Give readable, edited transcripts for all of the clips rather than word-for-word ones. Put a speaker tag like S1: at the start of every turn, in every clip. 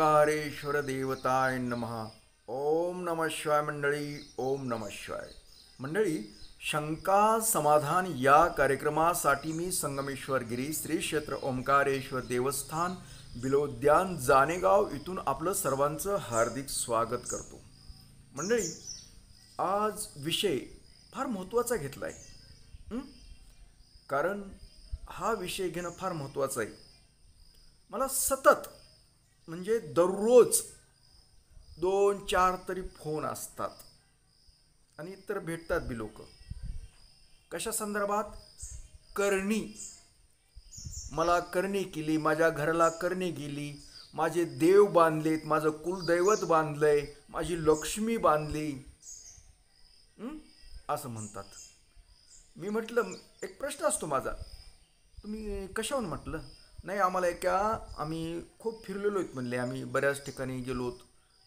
S1: ओंकारेश्वर देवताय नमः. ओम नमः शिवाय मंडळी. ओम नमः शिवाय मंडळी. शंका समाधान या कार्यक्रमासाठी मी संगमेश्वर गिरी श्री क्षेत्र ओंकारेश्वर देवस्थान बिलोद्यान जानेगाव इथून आपलं सर्वांचं हार्दिक स्वागत करतो. मंडळी, आज विषय फार महत्त्वाचा घेतला आहे. कारण हा विषय घेणं फार महत्त्वाचं आहे. मला सतत म्हणजे दररोज 2-4 तरी फोन असतात आणि इतर भेटतात बी लोक. कशा संदर्भात? करणी. मला करणी केली, माझ्या घराला करणी गेली, माझे देव बांधलेत, माझं कुलदैवत बांधलंय, माझी लक्ष्मी बांधली, असं म्हणतात. मी म्हटलं, एक प्रश्न असतो माझा, तुम्ही कशाहून? म्हटलं नाही, आम्हाला आम्ही खूप फिरलेलो आहेत म्हणले, आम्ही बऱ्याच ठिकाणी गेलोत,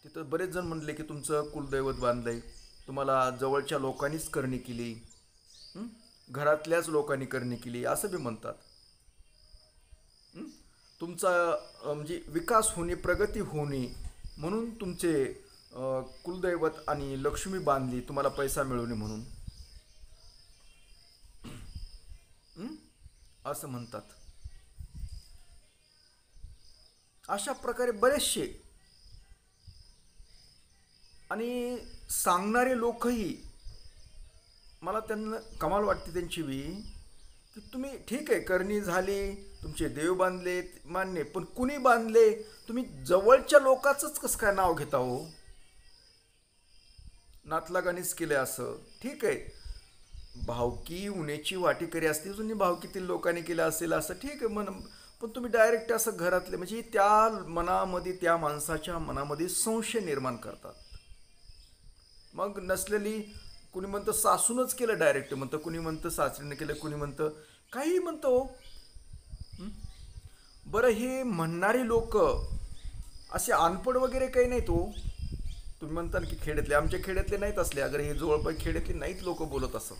S1: तिथं बरेच जण म्हणले की तुमचं कुलदैवत बांधलंय, तुम्हाला जवळच्या लोकांनीच करणी केली, घरातल्याच लोकांनी करणी केली, असं बी म्हणतात. तुमचा म्हणजे विकास होणे, प्रगती होणे म्हणून तुमचे कुलदैवत आणि लक्ष्मी बांधली, तुम्हाला पैसा मिळवणे म्हणून, असं म्हणतात. अशा प्रकारे बरेचसे आणि सांगणारे लोकही, मला त्यांना कमाल वाटते त्यांची बी, की तुम्ही ठीक आहे करणी झाली, तुमचे देव बांधलेत, मान्य, पण कुणी बांधले? तुम्ही जवळच्या लोकांचंच कसं काय नाव घेता हो? नातलागानीच केलं असं, ठीक आहे, भावकी उन्याची वाटेकरी असते, जुनी भावकीतील लोकांनी केलं असेल असं ठीक आहे पण तुम्ही डायरेक्ट असं घरातले, म्हणजे त्या मनामध्ये, त्या माणसाच्या मनामध्ये संशय निर्माण करतात. मग नसलेली, कुणी म्हणतं सासूनच केलं डायरेक्ट म्हणतं, कुणी म्हणतं सासरीनं केलं, कुणी म्हणतं काही म्हणतो. बरं, हे म्हणणारी लोक असे अनपड वगैरे काही नाही तो. तुम्ही म्हणता की खेड्यातले, आमच्या खेड्यातले नाहीत असले, अगर हे जवळपास खेड्यातले नाहीत लोक बोलत असं.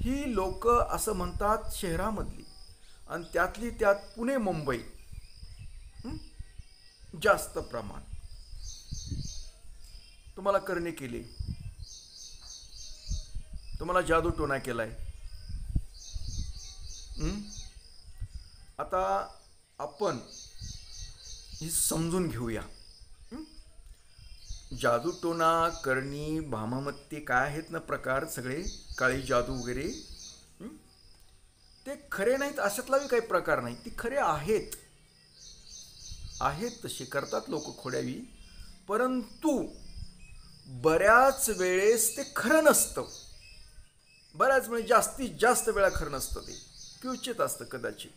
S1: ही लोक असं म्हणतात शहरामधली, आणि त्यातली त्यात पुणे मुंबई जास्त प्रमाण. तुम्हाला करणे केली, तुम्हाला जादू टोना केलाय. आता आपण ही समजून घेऊया. जादू टोना, करणी, भामामत्ते काय आहेत ना प्रकार सगळे, काळी जादू वगैरे, ते खरे नाहीत अशातलाही काही प्रकार नाही, ती खरे आहेत. तसे करतात लोक खोड्यावी, परंतु बऱ्याच वेळेस ते खरं नसतं. बऱ्याच म्हणजे जास्तीत जास्त वेळा खरं नसतं, ते क्वचित असतं कदाचित.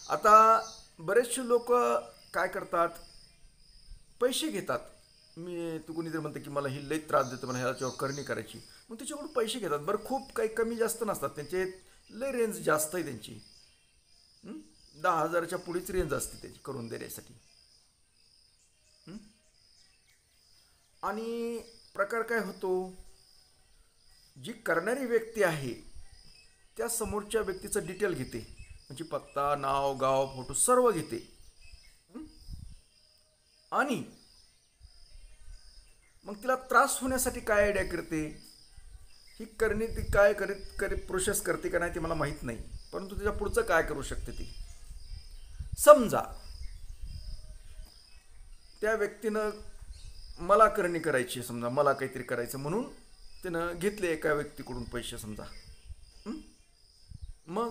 S1: आता बरेचसे लोक काय करतात, पैसे घेतात. तू कोणीतरी म्हणतं की मला ही लई त्रास देतो, मला ह्याच्यावर करणी करायची, मग त्याच्याकडून पैसे घेतात. बरं, खूप काही कमी जास्त नसतात त्यांचे, लई रेंज जास्त आहे त्यांची, 10,000च्या पुढेच रेंज असते त्याची करून देण्यासाठी. आणि प्रकार काय होतो, जी करणारी व्यक्ती आहे त्या समोरच्या व्यक्तीचं डिटेल घेते, म्हणजे पत्ता, नाव, गाव, फोटो सर्व घेते, आणि मग तिला त्रास होण्यासाठी काय आयडिया करते, ही करणे ती काय करीत प्रोसेस करते का नाही ते मला माहीत नाही, परंतु त्याच्या पुढचं काय करू शकते ती. समजा त्या व्यक्तीनं मला करणी करायची, समजा मला काहीतरी करायचं म्हणून त्यानं घेतले एका व्यक्तीकडून पैसे समजा. मग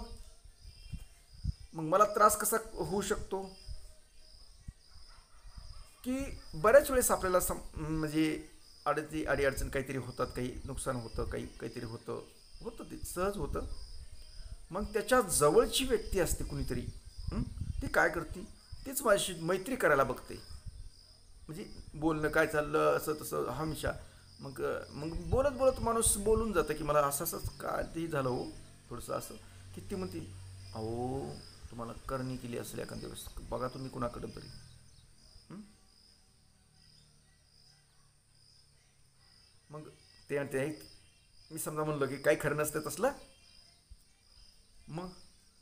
S1: मला त्रास कसा होऊ शकतो, की बऱ्याच वेळेस आपल्याला म्हणजे अडचण काहीतरी होतात, काही नुकसान होतं, काहीतरी होतं ते सहज होतं. मग त्याच्या जवळची व्यक्ती असते कुणीतरी, ती काय करते, तीच माझी मैत्री करायला बघते, म्हणजे बोलणं काय चाललं असं तसं हमेशा. मग बोलत माणूस बोलून जातं की मला असंच काय ते झालं हो, थोडंसं असं, की ती म्हणते अहो तुम्हाला करणी केली असेल एखाद्या वेळेस, बघा तुम्ही कुणाकडं तरी. मग ते मी समजा म्हणलं की काही खरं नसतं तसलं, मग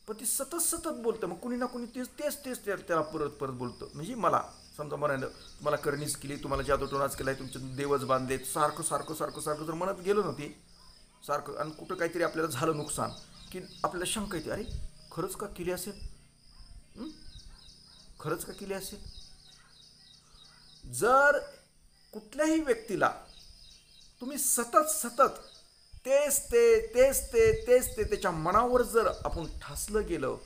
S1: पण ती सतत सतत बोलतं. मग कुणी ना कुणी तेच तेच तेच त्याला परत परत बोलतं. म्हणजे मला समजा म्हणायला, तुम्हाला करणीच केली, तुम्हाला जादूटोनाच केलाय, तुमचे देवच बांधले, सारखं सारखं सारखं सारखं जर म्हणत गेलो ना ते सारखं, आणि कुठं काहीतरी आपल्याला झालं नुकसान, की आपल्याला शंका येते, अरे खरंच का केली असेल, खरंच का केली असेल. जर कुठल्याही व्यक्तीला तुम्ही सतत सतत तेच ते तेच ते तेच ते त्याच्या मनावर जर आपण ठासलं गेलं,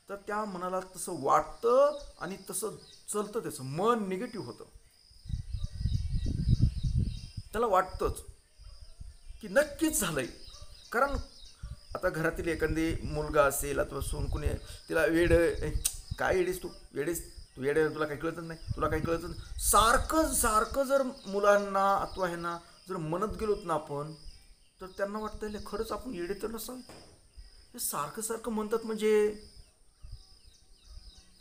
S1: तर त्या मनाला तसं वाटतं आणि तसं चलतं, त्याचं मन निगेटिव्ह होतं. त्याला वाटतंच की नक्कीच झालंय. कारण आता घरातील एखादी मुलगा असेल अथवा सून कुणी, तिला वेड काय येडीस तू, वेडेस तू, येडे, तुला काही कळतच नाही, तुला काही कळतच नाही, सारखं सारखं जर मुलांना अथवा ह्यांना जर म्हणत गेलोत ना आपण, तर त्यांना वाटतं खरंच आपण येडे तर नसावे, हे सारखं सारखं म्हणतात म्हणजे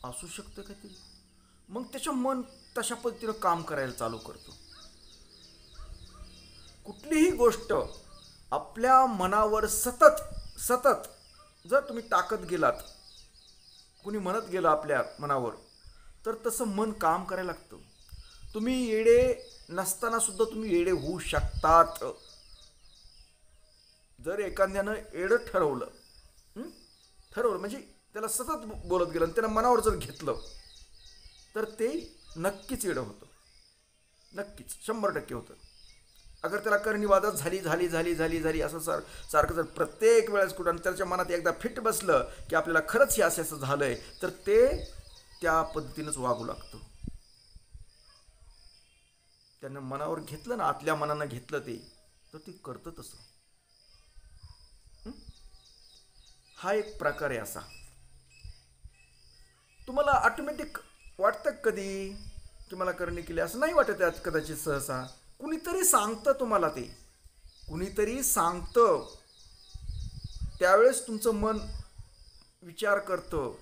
S1: असू शकतं काहीतरी. मग त्याचं मन तशा पद्धतीनं काम करायला चालू करतो. कुठलीही गोष्ट आपल्या मनावर सतत सतत जर तुम्ही टाकत गेलात, कुणी म्हणत गेलं आपल्या मनावर, तर तसं मन काम करायला लागतं. तुम्ही येडे नसताना सुद्धा तुम्ही येडे होऊ शकतात. जर एखाद्यानं येडं ठरवलं, ठरवलं म्हणजे त्याला सतत बोलत गेलं आणि त्यानं मनावर जर घेतलं, तर ते नक्कीच येडं होतं, नक्कीच 100% होतं. अगर त्याला करणीवादच झाली झाली झाली झाली झाली असं सारखं जर प्रत्येक वेळेस कुठं, आणि त्याच्या मनात एकदा फिट बसलं की आपल्याला खरंच हे असं असं झालंय, तर ते त्या पद्धतीनंच वागू लागतं. त्यानं मनावर घेतलं ना, आतल्या मनानं घेतलं ते, तर ते करतं तसं. हा एक प्रकार आहे असा. तुम्हाला ऑटोमॅटिक वाटतं कधी की मला करणे केली, असं नाही वाटत यात कदाचित. सहसा कुणीतरी सांगतं तुम्हाला, ते कुणीतरी सांगतं, त्यावेळेस तुमचं मन विचार करतं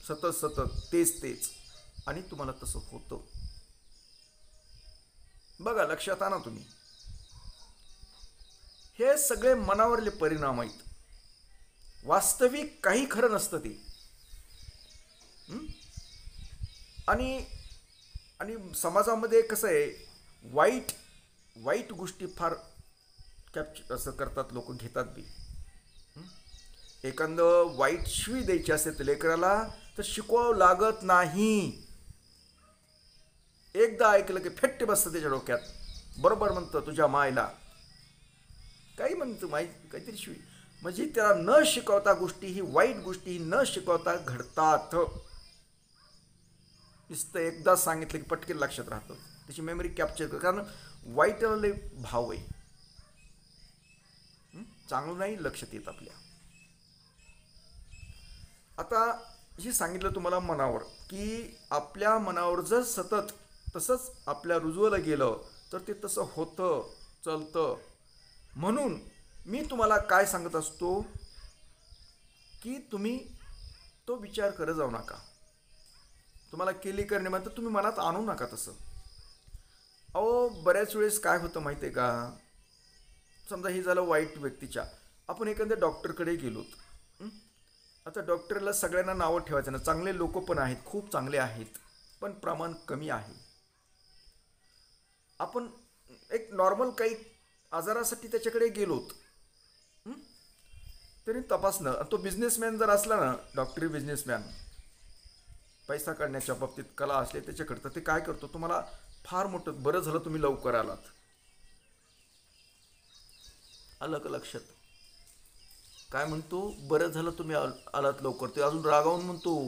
S1: सतत सतत तेच तेच, आणि तुम्हाला तसं होतं. बघा, लक्षात आणा तुम्ही, हे सगळे मनावरले परिणाम आहेत. वास्तविक काही खरं नसतं ते. आणि आणि समाजामध्ये कसं आहे, वाईट वाईट गोष्टी फार कॅप्चर असं करतात लोक, घेतात बी. एखादं वाईट शिवी द्यायची असेल तर लेकराला, तर शिकवावं लागत नाही. एकदा ऐकलं की फेट्टे बसतं त्याच्या डोक्यात, बरोबर म्हणतं तुझ्या मायला, काही म्हणतं माई काहीतरी शिवी. म्हणजे त्याला न शिकवता गोष्टी, ही वाईट गोष्टी न शिकवता घडतात. नुसतं एकदा सांगितलं की पटकन लक्षात राहतं, त्याची मेमरी कॅप्चर कर. कारण वाईटला लय भाव आहे, चांगलं नाही लक्षात येत आपल्या. आता हे सांगितलं तुम्हाला मनावर, की आपल्या मनावर जर सतत तसंच आपल्या रुजवलं गेलं, तर ते तसं होतं, चलतं. म्हणून मी तुम्हाला काय सांगत असतो, की तुम्ही तो विचार करत जाऊ नका. तुम्हाला केली करणे म्हणतात, तुम्ही मनात आणू नका तसं. अहो, बऱ्याच वेळेस काय होतं माहिती आहे का, समजा हे झालं वाईट व्यक्तीच्या, आपण एखाद्या डॉक्टरकडे गेलोत. आता डॉक्टरला सगळ्यांना नावं ठेवायचं ना, चांगले लोक पण आहेत, खूप चांगले आहेत, पण प्रमाण कमी आहे. आपण एक नॉर्मल काही आजारासाठी त्याच्याकडे गेलोत, तरी तपासणं. तो बिझनेसमॅन जर असला ना, डॉक्टरी बिझनेसमॅन, पैसा काढण्याच्या बाबतीत कला असले त्याच्याकडे, तर ते काय करतो, तुम्हाला फार मोठं, बरं झालं तुम्ही लवकर आलात, आलं का लक्षात. काय म्हणतो, बरं झालं तुम्ही आलात लवकर. ते अजून रागावून म्हणतो,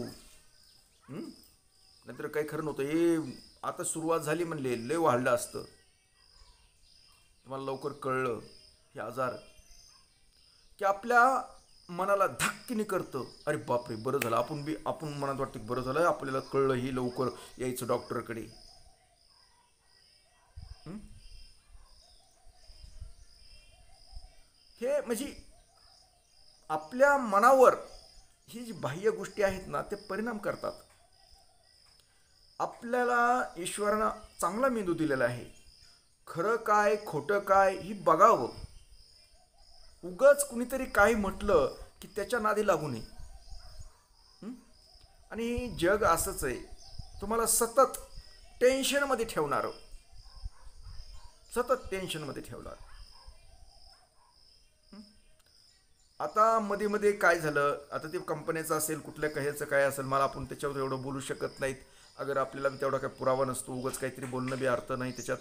S1: नाहीतर काही खरं नव्हतं, हे आता सुरुवात झाली म्हणले, लय वाढलं असतं, तुम्हाला लवकर कळलं हे आजार. की आपल्या मनाला धक्कीने करतं, अरे बापरे बरं झालं, आपण मनात वाटतं बरं झालं आपल्याला कळलं, ही लवकर यायचं डॉक्टरकडे. हे म्हणजे आपल्या मनावर ही जी बाह्य गोष्टी आहेत ना, ते परिणाम करतात. आपल्याला ईश्वरानं चांगला मेंदू दिलेला आहे, खरं काय खोटं काय ही बघावं. उगाच कुणीतरी काही म्हटलं की त्याच्या नादी लागू नये. आणि जग असंच आहे, तुम्हाला सतत टेन्शनमध्ये ठेवणारं, सतत टेन्शनमध्ये ठेवणार. आता मध्ये मध्ये काय झालं, आता ते कंपनीचं असेल, कुठल्या कह्याचं काय असेल, मला आपण त्याच्यावर एवढं बोलू शकत नाहीत. अगर आपल्याला तेवढा काही पुरावा नसतो, उगाच काहीतरी बोलणं बी अर्थ नाही त्याच्यात.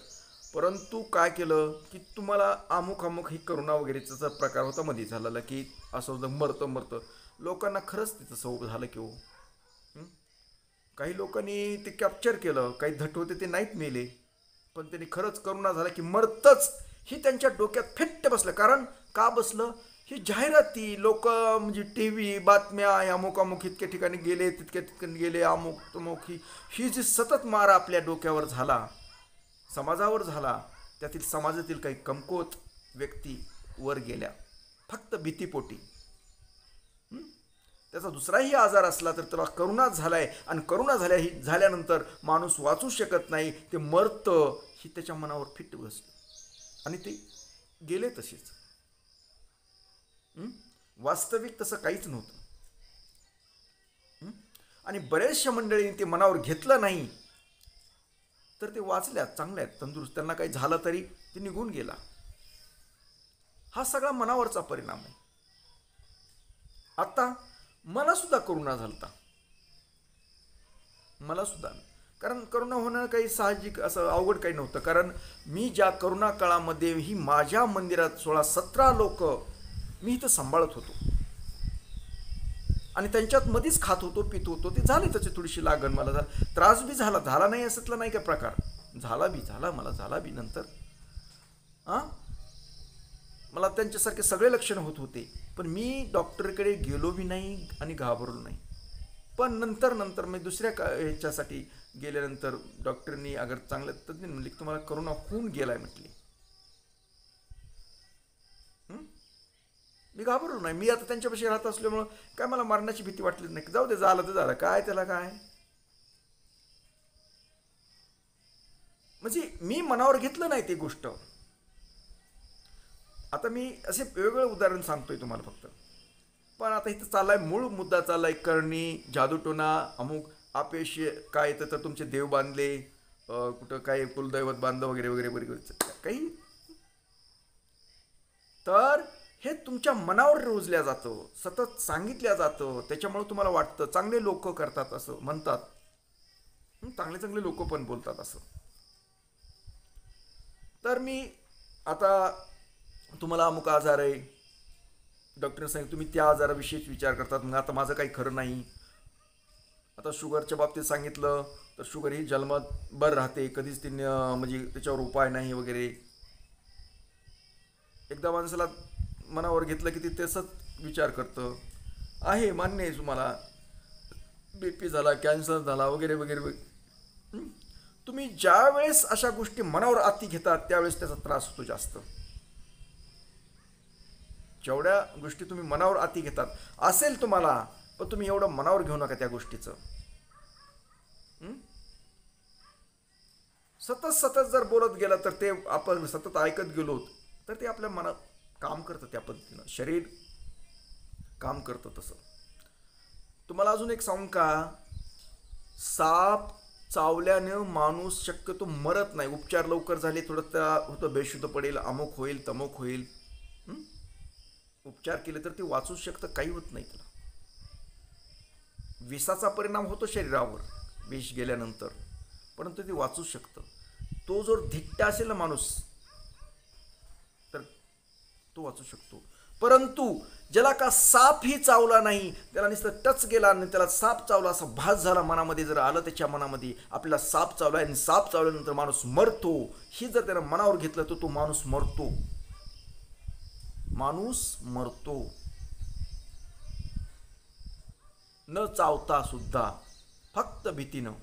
S1: परंतु काय केलं की तुम्हाला अमुक अमुक ही करोना वगैरेचा प्रकार होता मध्ये झालेला, की असं होतं मरतं मरतं. लोकांना खरंच ते तसं झालं की हो. काही लोकांनी ते कॅप्चर केलं, काही धट होते ते नाहीत मेले, पण त्यांनी खरंच करोना झाला की मरतच ही त्यांच्या डोक्यात फिट्ट बसलं. कारण का बसलं, ही जाहिराती लोक म्हणजे टी व्ही बातम्या, अमुक अमुक इतक्या ठिकाणी गेले, तितक्या ठिकाणी गेले, अमुक तमुक, ही जी सतत मारा आपल्या डोक्यावर झाला, समाजावर झाला, त्यातील समाजातील काही कमकुवत व्यक्ती वर गेल्या फक्त भीतीपोटी. त्याचा दुसराही आजार असला तर त्याला करोना झालाय, आणि करोना झाल्यानंतर माणूस वाचू शकत नाही, ते मरतं, ही त्याच्या मनावर फिट बसलं आणि ते गेले तसेच. वास्तविक तसं काहीच नव्हतं. आणि बरेचशा मंडळींनी ते मनावर घेतलं नाही, तर ते वाचल्यात, चांगल्या आहेत, तंदुरुस्त, त्यांना काही झालं तरी ते निघून गेला. हा सगळा मनावरचा परिणाम आहे. आता मला सुद्धा करोना झालता, मला सुद्धा. कारण करोना होणं काही साहजिक असं अवघड काही नव्हतं. कारण मी ज्या करोना काळामध्ये ही माझ्या मंदिरात 16-17 लोक मी इथं सांभाळत होतो, आणि त्यांच्यात मध्येच खात होतो, पित होतो. ते झाले त्याची थोडीशी लागण, मला त्रास बी झाला नाही असतला नाही का प्रकार, मला झाला बी नंतर. मला त्यांच्यासारखे सगळे लक्षण होत होते, पण मी डॉक्टरकडे गेलो बी नाही आणि घाबरलो नाही. पण नंतर मी दुसऱ्या ह्याच्यासाठी गेल्यानंतर डॉक्टरनी अगर चांगलं तज्ञ म्हणले की तुम्हाला करोना होऊन गेलाय म्हटले. मी घाबरलो नाही. मी आता त्यांच्यापाशी राहत असल्यामुळं काय मला मरण्याची भीती वाटली नाही. जाऊ दे, झालं तर झालं, काय त्याला काय. म्हणजे मी मनावर घेतलं नाही ती गोष्ट. आता मी असे वेगवेगळे उदाहरण सांगतोय तुम्हाला फक्त. पण आता इथं चाललाय, मूळ मुद्दा चाललाय करणी, जादूटोना, अमुक अपयश काय येतं तर तुमचे देव बांधले, कुठं काय कुलदैवत बांधलं वगैरे वगैरे वगैरे काही. तर हे तुमच्या मनावर रुजल्या जातं, सतत सांगितल्या जातं, त्याच्यामुळे तुम्हाला वाटतं. चांगले लोक करतात असं म्हणतात, चांगले लोक पण बोलतात असं. तर मी आता तुम्हाला अमुक आजार आहे, डॉक्टरने सांगितलं, तुम्ही त्या आजाराविषयीच विचार करतात, मग आता माझं काही खरं नाही. आता शुगरच्या बाबतीत सांगितलं तर शुगर ही जन्मात बरं राहते, कधीच ती म्हणजे त्याच्यावर उपाय नाही वगैरे. एकदा माणसाला मनावर घेतलं की ते तसंच विचार करतं. आहे, मान्य आहे तुम्हाला, बीपी झाला, कॅन्सर झाला वगैरे वगैरे. तुम्ही ज्या वेळेस अशा गोष्टी मनावर अति घेतात त्यावेळेस त्याचा त्रास होतो जास्त. जेवढ्या गोष्टी तुम्ही मनावर अति घेतात असेल तुम्हाला, पण तुम्ही एवढं मनावर घेऊ नका त्या गोष्टीचं. सतत जर बोलत गेलं तर ते आपण सतत ऐकत गेलो तर ते आपल्या मनात काम करतं, त्या पद्धतीनं शरीर काम करतं तसं. तुम्हाला अजून एक सांगू का, साप चावल्यानं माणूस शक्यतो मरत नाही. उपचार लवकर झाले, थोडं होतं बेशुद्ध पडेल, अमुक होईल तमुक होईल. उपचार केले तर ते वाचू शकतं, काही होत नाही त्याला. विषाचा परिणाम होतो शरीरावर विष गेल्यानंतर, परंतु ते वाचू शकतं. तो जर धिट्टा असेल ना माणूस तर तो वाचू शकतो. परंतु ज्याला का साप ही चावला नाही, त्याला नुसतं टच गेला आणि त्याला साप चावला असा भास झाला मनामध्ये, जर आलं त्याच्या मनामध्ये आपल्याला साप चावला आणि साप चावल्यानंतर माणूस मरतो, ही जर त्यानं मनावर घेतलं तर तो माणूस मरतो. माणूस मरतो न चावता सुद्धा, फक्त भीतीनं.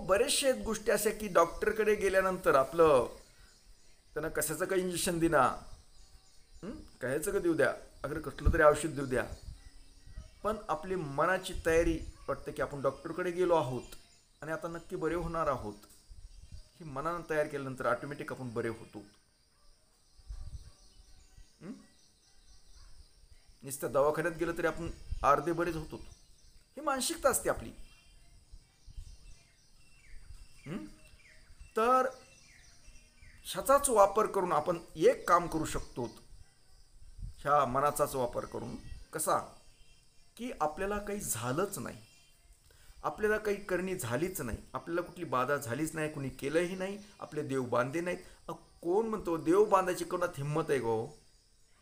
S1: बरेचसे गोष्टी अशा की डॉक्टरकडे गेल्यानंतर आपलं त्यांना कशाचं काही इंजेक्शन देना, कशाचं का देऊ द्या, अगर कसलं तरी औषध देऊ द्या, पण आपली मनाची तयारी वाटते की आपण डॉक्टरकडे गेलो आहोत आणि आता नक्की बरे होणार आहोत. ही मनानं तयार केल्यानंतर ऑटोमॅटिक आपण बरे होतो. नुसतं दवाखान्यात गेलं तरी आपण अर्धे बरेच होतो. ही मानसिकता असते आपली. हं? तर ह्याचाच वापर करून आपण एक काम करू शकतो, ह्या मनाचाच वापर करून. कसा? की आपल्याला काही झालंच नाही, आपल्याला काही करणी झालीच नाही, आपल्याला कुठली बाधा झालीच नाही, कुणी केलंही नाही, आपले देव बांधले नाहीत. कोण म्हणतो देव बांधायची कोणात हिंमत आहे गो?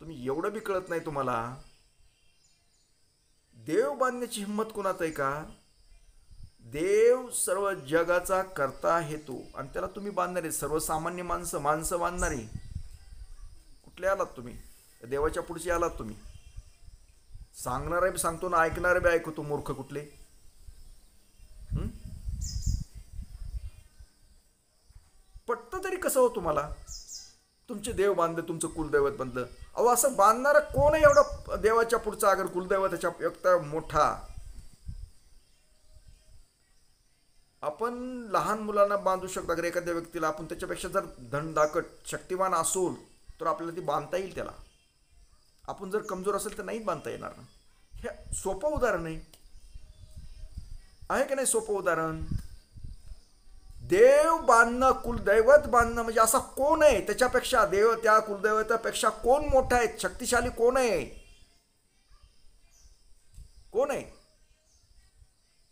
S1: तुम्ही एवढं बी कळत नाही तुम्हाला? देव बांधण्याची हिंमत कोणात आहे का? देव सर्व जगाचा करता हेतू, आणि त्याला तुम्ही बांधणारे सर्वसामान्य माणसं बांधणारे. कुठले आलात तुम्ही? देवाच्या पुढचे आलात तुम्ही. सांगणारे बी सांगतो ना, ऐकणारे बी ऐकतो. मूर्ख कुठले? पटतं तरी कसं हो तुम्हाला? तुमचे देव बांधले, तुमचं कुलदैवत बांधलं. अहो असं बांधणारा कोण आहे एवढा देवाच्या पुढचा? अगर कुलदैवताच्या एकटा मोठा. आपण लहान मुलांना बांधू शकतो. अगर एखाद्या व्यक्तीला आपण त्याच्यापेक्षा जर धनदाकट शक्तिवान असोल तर आपल्याला ती बांधता येईल त्याला. आपण जर कमजोर असेल तर नाहीच बांधता येणार ना. हे सोपं उदाहरण आहे की नाही? सोपं उदाहरण. देव बांधणं, कुलदैवत बांधणं म्हणजे असा कोण आहे त्याच्यापेक्षा? देव त्या कुलदैवतापेक्षा कोण मोठा आहे? शक्तिशाली कोण आहे? कोण आहे?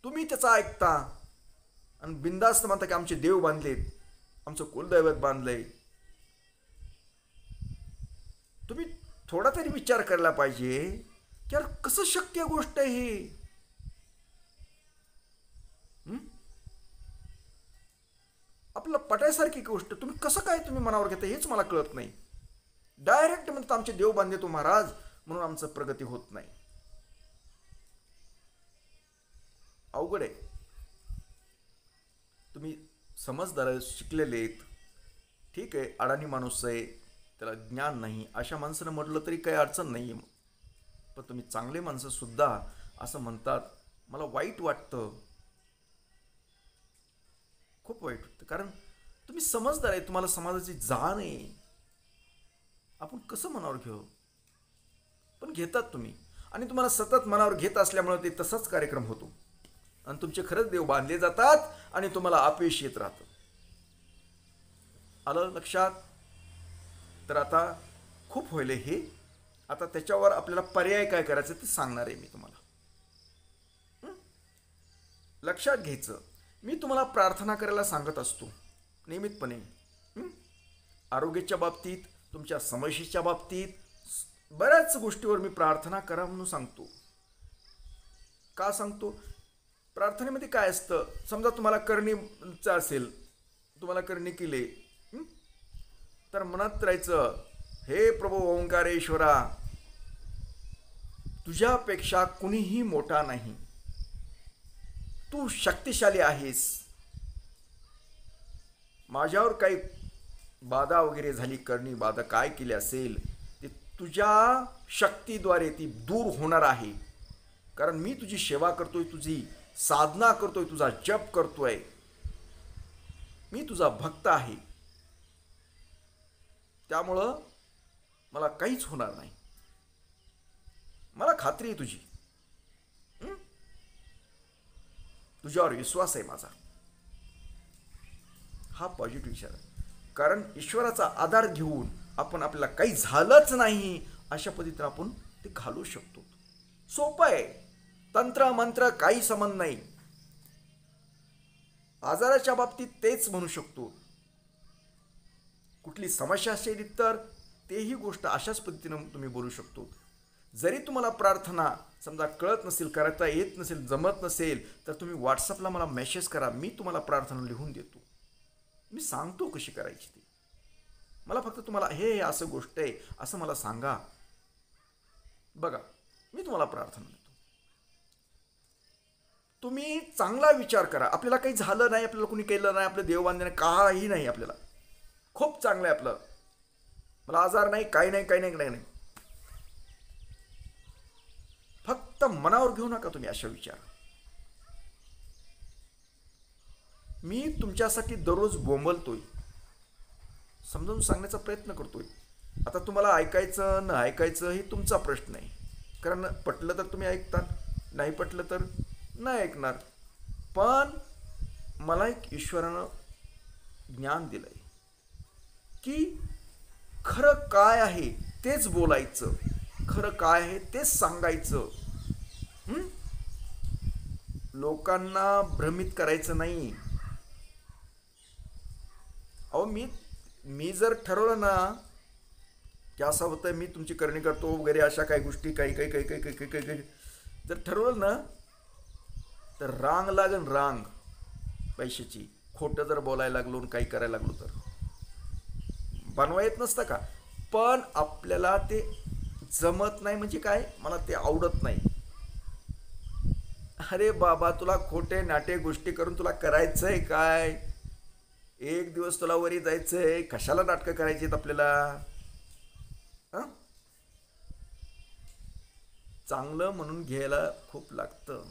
S1: तुम्ही त्याचा ऐकता आणि बिनधास्त म्हणता की आमचे देव बांधलेत, आमचं कुलदैवत बांधलंय. तुम्ही थोडा तरी विचार करायला पाहिजे की यार कसं शक्य गोष्ट आहे ही? आपल्याला पटायसारखी गोष्ट तुम्ही कसं काय तुम्ही मनावर घेता हेच मला कळत नाही. डायरेक्ट म्हणतात आमचे देव बांधले तो महाराज, म्हणून आमचं प्रगती होत नाही. अवघड आहे. तुम्ही समजदार शिकलेले आहेत, ठीक आहे. अडाणी माणूस आहे, त्याला ज्ञान नाही, अशा माणसानं म्हटलं तरी काही अडचण नाही आहे. पण तुम्ही चांगले माणसं सुद्धा असं म्हणतात, मला वाईट वाटतं, खूप वाईट वाटतं. कारण तुम्ही समजदार आहे, तुम्हाला समाजाची जाण आहे. आपण कसं मनावर घेऊ? पण घेतात तुम्ही, आणि तुम्हाला सतत मनावर घेत असल्यामुळे ते तसाच कार्यक्रम होतो, आणि तुमचे खरंच देव बांधले जातात आणि तुम्हाला अपयश येत राहतं. आलं लक्षात? तर आता खूप होईल हे. आता त्याच्यावर आपल्याला पर्याय काय करायचं ते सांगणार आहे मी तुम्हाला. लक्षात घ्यायचं, मी तुम्हाला प्रार्थना करायला सांगत असतो नियमितपणे. आरोग्याच्या बाबतीत, तुमच्या समस्येच्या बाबतीत, बऱ्याच गोष्टीवर मी प्रार्थना करा म्हणून सांगतो. का सांगतो? प्रार्थनेमध्ये काय असतं? समजा तुम्हाला करणीचं असेल, तुम्हाला करणी केली, तर मनात राहायचं, हे प्रभू ओंकारेश्वरा, तुझ्यापेक्षा कुणीही मोठा नाही, तू शक्तिशाली आहेस. माझ्यावर काही बाधा वगैरे झाली, करणी बाधा काय केली असेल ते तुझ्या शक्तीद्वारे ती दूर होणार आहे. कारण मी तुझी सेवा करतोय, तुझी साधना करतोय, तुझा जप करतोय, मी तुझा भक्त आहे. त्यामुळं मला काहीच होणार नाही, मला खात्री आहे तुझी, तुझ्यावर विश्वास आहे माझा. हा पॉझिटिव्ह विचार आहे. कारण ईश्वराचा आधार घेऊन आपण आपल्याला काही झालंच नाही अशा पद्धतीने आपण ते घालू शकतो. सोपं आहे. तंत्र मंत्र काही संबंध नाही. आजाराच्या बाबतीत तेच म्हणू शकतो. कुठली समस्या असेल तर तेही गोष्ट अशाच पद्धतीने तुम्ही बोलू शकतो. जरी तुम्हाला प्रार्थना समजा कळत नसेल, करता येत नसेल, जमत नसेल, तर तुम्ही व्हॉट्सअपला मला मेसेज करा, मी तुम्हाला प्रार्थना लिहून देतो. मी सांगतो कशी करायची ती. मला फक्त तुम्हाला हे असं गोष्ट आहे असं मला सांगा, बघा मी तुम्हाला प्रार्थना देतो. तुम्ही चांगला विचार करा. आपल्याला काही झालं नाही, आपल्याला कोणी केलं नाही, आपलं देव बांधणे काही नाही, आपल्याला खूप चांगलं आहे आपलं, मला आजार नाही, काही नाही, काही नाही, काही नाही. फक्त मनावर घेऊ नका तुम्ही अशा विचार. मी तुमच्यासाठी दररोज बोंबलतोय, समजावून सांगण्याचा प्रयत्न करतोय. आता तुम्हाला ऐकायचं न ऐकायचं हे तुमचा प्रश्न आहे. कारण पटलं तर तुम्ही ऐकता, नाही पटलं तर नाही ऐकणार. पण मला एक ईश्वरानं ज्ञान दिलंय की खरं काय आहे तेच बोलायचं, खरं काय आहे तेच सांगायचं. हं? लोकांना भ्रमित करायचं नाही. अहो मी मी जर ठरवलं ना की असं होतं, मी तुमची करणी करतो वगैरे, अशा काही गोष्टी काही काही काही काही काही काही काही काही जर ठरवलं ना, तर रांग लागन रांग पैशाची. खोटं जर बोलायला लागलो आणि काही करायला लागलो तर बनवा येत नसतं का. पण आपल्याला ते जमत नाही. म्हणजे काय, मला ते आवडत नाही. अरे बाबा, तुला खोटे नाटे गोष्टी करून तुला करायचंय काय? एक दिवस तुला वरी जायचंय, कशाला नाटकं करायची आहेत आपल्याला? हं? चांगलं म्हणून घ्यायला खूप लागतं.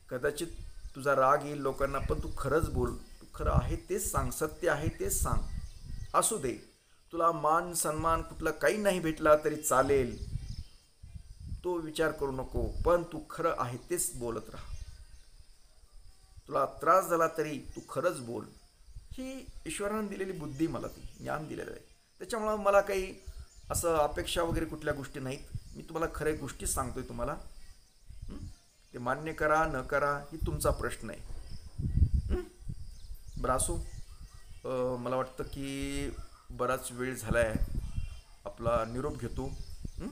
S1: कदाचित तुझा राग येईल लोकांना, पण तू खरंच बोल. तू खरं आहे तेच सांग, सत्य आहे तेच सांग. असू दे, तुला मान सन्मान कुठला काही नाही भेटला तरी चालेल, तो विचार करू नको. पण तू खरं आहे तेच बोलत राहा. तुला त्रास झाला तरी तू खरंच बोल. ही ईश्वरानं दिलेली बुद्धी, मला ती ज्ञान दिलेलं आहे. त्याच्यामुळं मला काही असं अपेक्षा वगैरे कुठल्या गोष्टी नाहीत. मी तुम्हाला खऱ्या गोष्टी सांगतोय तुम्हाला. हं? ते मान्य करा न करा ही तुमचा प्रश्न आहे. बरं असो. मला वाटतं की बराच वेळ झाला आहे, आपला निरोप घेतो. हं?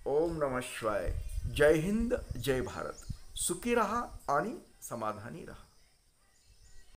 S1: ओम नमः शिवाय. जय हिंद, जय भारत. सुखी रहा आणि समाधानी रहा.